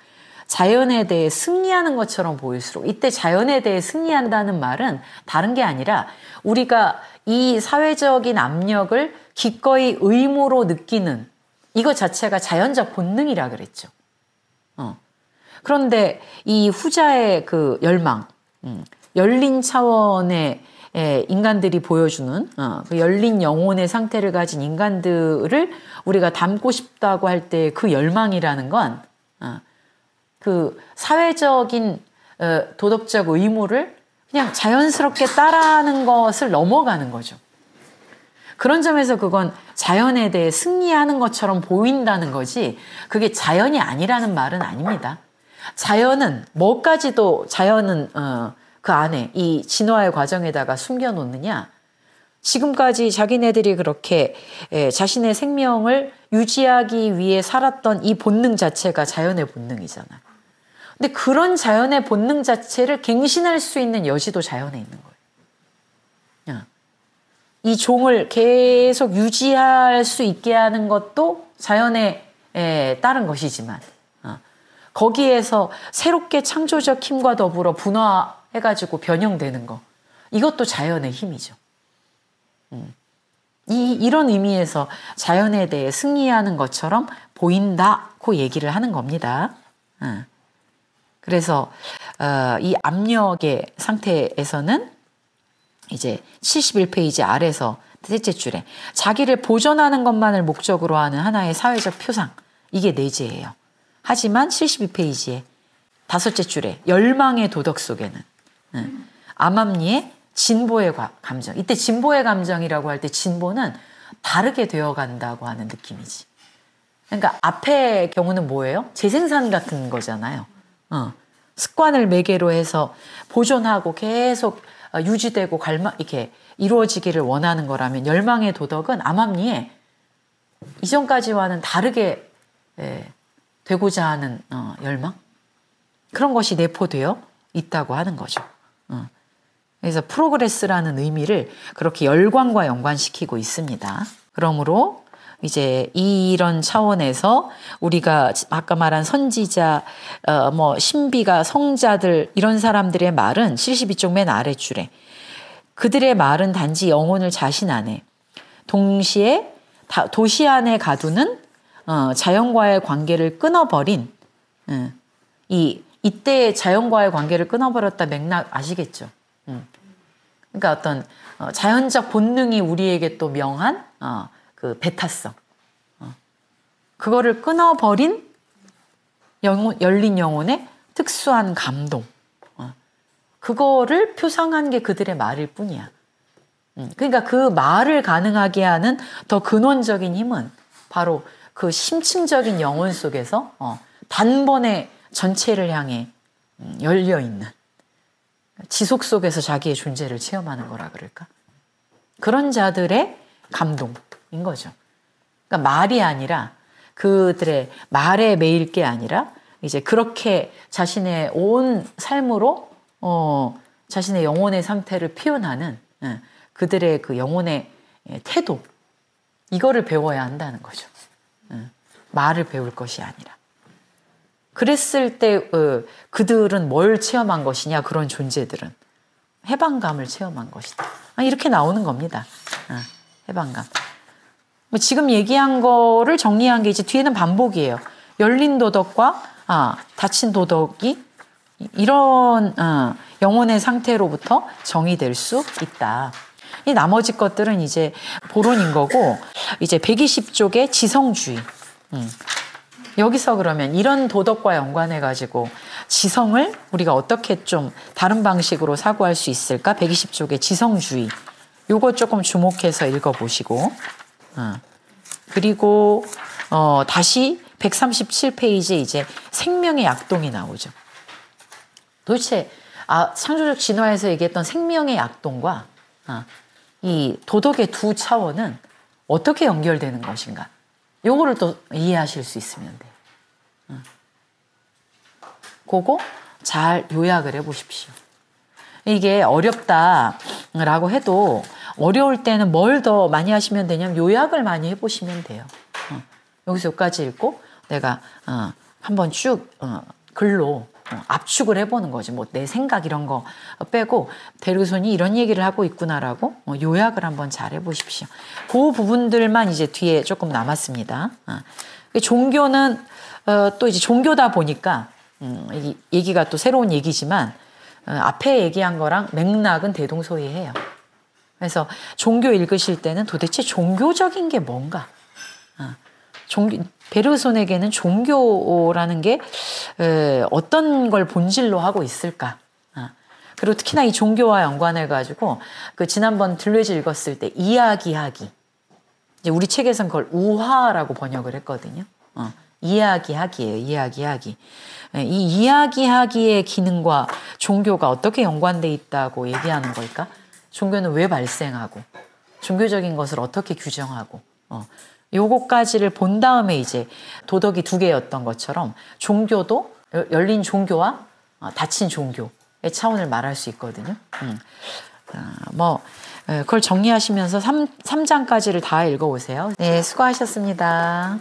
자연에 대해 승리하는 것처럼 보일수록 이때 자연에 대해 승리한다는 말은 다른 게 아니라 우리가 이 사회적인 압력을 기꺼이 의무로 느끼는 이것 자체가 자연적 본능이라 그랬죠. 그런데 이 후자의 그 열망, 열린 차원의 인간들이 보여주는 그 열린 영혼의 상태를 가진 인간들을 우리가 닮고 싶다고 할 때 그 열망이라는 건 그 사회적인 도덕적 의무를 그냥 자연스럽게 따라하는 것을 넘어가는 거죠. 그런 점에서 그건 자연에 대해 승리하는 것처럼 보인다는 거지 그게 자연이 아니라는 말은 아닙니다. 자연은 뭐까지도 자연은 그 안에 이 진화의 과정에다가 숨겨놓느냐. 지금까지 자기네들이 그렇게 자신의 생명을 유지하기 위해 살았던 이 본능 자체가 자연의 본능이잖아. 근데 그런 자연의 본능 자체를 갱신할 수 있는 여지도 자연에 있는 거예요. 이 종을 계속 유지할 수 있게 하는 것도 자연에 따른 것이지만 거기에서 새롭게 창조적 힘과 더불어 분화해가지고 변형되는 거 이것도 자연의 힘이죠. 이런 의미에서 자연에 대해 승리하는 것처럼 보인다고 얘기를 하는 겁니다. 그래서 이 압력의 상태에서는 이제 71페이지 아래서 셋째 줄에 자기를 보존하는 것만을 목적으로 하는 하나의 사회적 표상 이게 내재예요. 하지만 72페이지에 다섯째 줄에 열망의 도덕 속에는 암암리의 진보의 감정. 이때 진보의 감정이라고 할 때 진보는 다르게 되어간다고 하는 느낌이지. 그러니까 앞의 경우는 뭐예요? 재생산 같은 거잖아요. 습관을 매개로 해서 보존하고 계속 유지되고 이렇게 이루어지기를 원하는 거라면 열망의 도덕은 암암리에 이전까지와는 다르게 되고자 하는 열망? 그런 것이 내포되어 있다고 하는 거죠. 그래서 프로그레스라는 의미를 그렇게 열광과 연관시키고 있습니다. 그러므로 이제 이런 차원에서 우리가 아까 말한 선지자, 뭐 신비가 성자들 이런 사람들의 말은 72쪽 맨 아래줄에 그들의 말은 단지 영혼을 자신 안에 동시에 도시 안에 가두는 자연과의 관계를 끊어버린 이때 자연과의 관계를 끊어버렸다 맥락 아시겠죠? 그러니까 어떤 자연적 본능이 우리에게 또 명한 그 배타성 그거를 끊어버린 열린 영혼의 특수한 감동 그거를 표상한 게 그들의 말일 뿐이야. 그러니까 그 말을 가능하게 하는 더 근원적인 힘은 바로 그 심층적인 영혼 속에서 단번에 전체를 향해 열려있는 지속 속에서 자기의 존재를 체험하는 거라 그럴까? 그런 자들의 감동인 거죠. 그러니까 말이 아니라 그들의 말에 매일 게 아니라 이제 그렇게 자신의 온 삶으로 자신의 영혼의 상태를 표현하는 그들의 그 영혼의 태도 이거를 배워야 한다는 거죠. 말을 배울 것이 아니라. 그랬을 때 그들은 뭘 체험한 것이냐 그런 존재들은 해방감을 체험한 것이다. 이렇게 나오는 겁니다. 해방감. 지금 얘기한 거를 정리한 게 이제 뒤에는 반복이에요. 열린 도덕과 닫힌 도덕이 이런 영혼의 상태로부터 정의될 수 있다. 이 나머지 것들은 이제 보론인 거고 이제 120쪽의 지성주의. 여기서 그러면 이런 도덕과 연관해 가지고 지성을 우리가 어떻게 좀 다른 방식으로 사고할 수 있을까? 120쪽의 지성주의. 요거 조금 주목해서 읽어보시고 그리고 다시 137페이지에 이제 생명의 약동이 나오죠. 도대체 창조적 진화에서 얘기했던 생명의 약동과 이 도덕의 두 차원은 어떻게 연결되는 것인가? 요거를 또 이해하실 수 있으면 돼요. 그거 잘 요약을 해보십시오. 이게 어렵다라고 해도 어려울 때는 뭘 더 많이 하시면 되냐면 요약을 많이 해보시면 돼요. 여기서 여기까지 읽고 내가 한번 쭉 글로 압축을 해보는 거지. 뭐 내 생각 이런 거 빼고 베르그손이 이런 얘기를 하고 있구나라고 요약을 한번 잘 해보십시오. 그 부분들만 이제 뒤에 조금 남았습니다. 종교는 또 이제 종교다 보니까 얘기가 또 새로운 얘기지만 앞에 얘기한 거랑 맥락은 대동소이해요. 그래서 종교 읽으실 때는 도대체 종교적인 게 뭔가? 베르그손에게는 종교라는 게 어떤 걸 본질로 하고 있을까? 그리고 특히나 이 종교와 연관해 가지고 그 지난번 들레즈 읽었을 때 이야기하기. 이제 우리 책에서는 그걸 우화라고 번역을 했거든요. 이야기하기예요. 이야기하기. 이 이야기하기의 기능과 종교가 어떻게 연관돼 있다고 얘기하는 걸까? 종교는 왜 발생하고 종교적인 것을 어떻게 규정하고 요거까지를 본 다음에 이제 도덕이 두 개였던 것처럼 종교도 열린 종교와 닫힌 종교의 차원을 말할 수 있거든요. 그걸 정리하시면서 3장까지를 다 읽어오세요. 네, 수고하셨습니다.